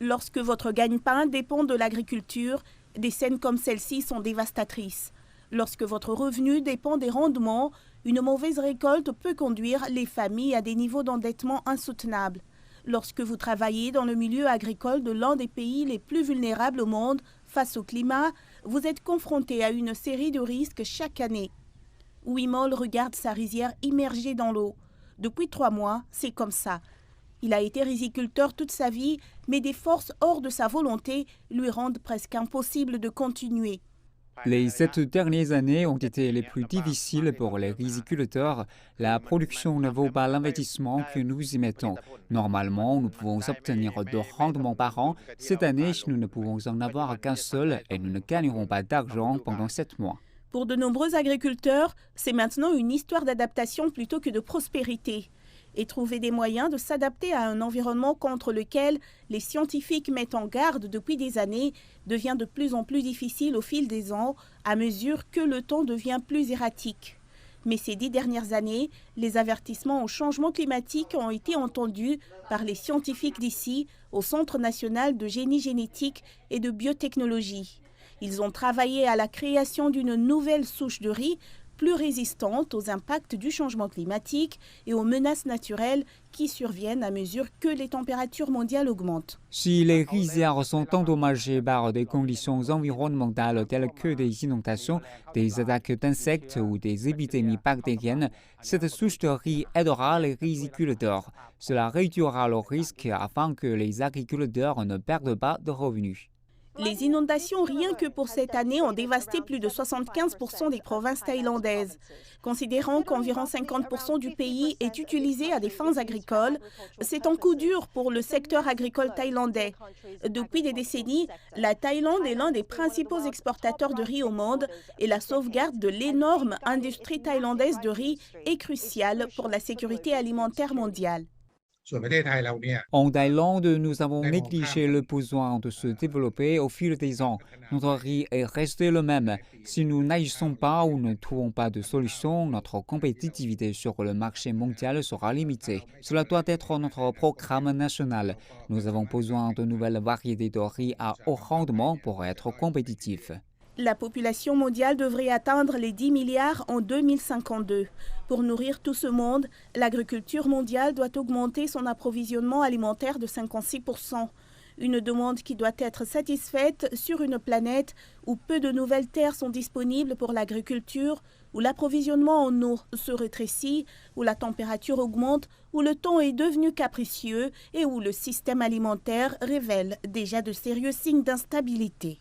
Lorsque votre gagne-pain dépend de l'agriculture, des scènes comme celle-ci sont dévastatrices. Lorsque votre revenu dépend des rendements, une mauvaise récolte peut conduire les familles à des niveaux d'endettement insoutenables. Lorsque vous travaillez dans le milieu agricole de l'un des pays les plus vulnérables au monde face au climat, vous êtes confronté à une série de risques chaque année. Wimol regarde sa rizière immergée dans l'eau. Depuis 3 mois, c'est comme ça. Il a été riziculteur toute sa vie, mais des forces hors de sa volonté lui rendent presque impossible de continuer. Les 7 dernières années ont été les plus difficiles pour les riziculteurs. La production ne vaut pas l'investissement que nous y mettons. Normalement, nous pouvons obtenir 2 rendements par an. Cette année, nous ne pouvons en avoir qu'un seul et nous ne gagnerons pas d'argent pendant 7 mois. Pour de nombreux agriculteurs, c'est maintenant une histoire d'adaptation plutôt que de prospérité. Et trouver des moyens de s'adapter à un environnement contre lequel les scientifiques mettent en garde depuis des années devient de plus en plus difficile au fil des ans, à mesure que le temps devient plus erratique. Mais ces 10 dernières années, les avertissements au changement climatique ont été entendus par les scientifiques d'ici, au Centre national de génie génétique et de biotechnologie. Ils ont travaillé à la création d'une nouvelle souche de riz plus résistante aux impacts du changement climatique et aux menaces naturelles qui surviennent à mesure que les températures mondiales augmentent. Si les rizières sont endommagées par des conditions environnementales telles que des inondations, des attaques d'insectes ou des épidémies bactériennes, cette souche de riz aidera les riziculteurs. Cela réduira le risque afin que les agriculteurs ne perdent pas de revenus. Les inondations, rien que pour cette année, ont dévasté plus de 75% des provinces thaïlandaises. Considérant qu'environ 50% du pays est utilisé à des fins agricoles, c'est un coup dur pour le secteur agricole thaïlandais. Depuis des décennies, la Thaïlande est l'un des principaux exportateurs de riz au monde et la sauvegarde de l'énorme industrie thaïlandaise de riz est cruciale pour la sécurité alimentaire mondiale. En Thaïlande, nous avons négligé le besoin de se développer au fil des ans. Notre riz est resté le même. Si nous n'agissons pas ou ne trouvons pas de solution, notre compétitivité sur le marché mondial sera limitée. Cela doit être notre programme national. Nous avons besoin de nouvelles variétés de riz à haut rendement pour être compétitifs. La population mondiale devrait atteindre les 10 milliards en 2052. Pour nourrir tout ce monde, l'agriculture mondiale doit augmenter son approvisionnement alimentaire de 56%. Une demande qui doit être satisfaite sur une planète où peu de nouvelles terres sont disponibles pour l'agriculture, où l'approvisionnement en eau se rétrécit, où la température augmente, où le temps est devenu capricieux et où le système alimentaire révèle déjà de sérieux signes d'instabilité.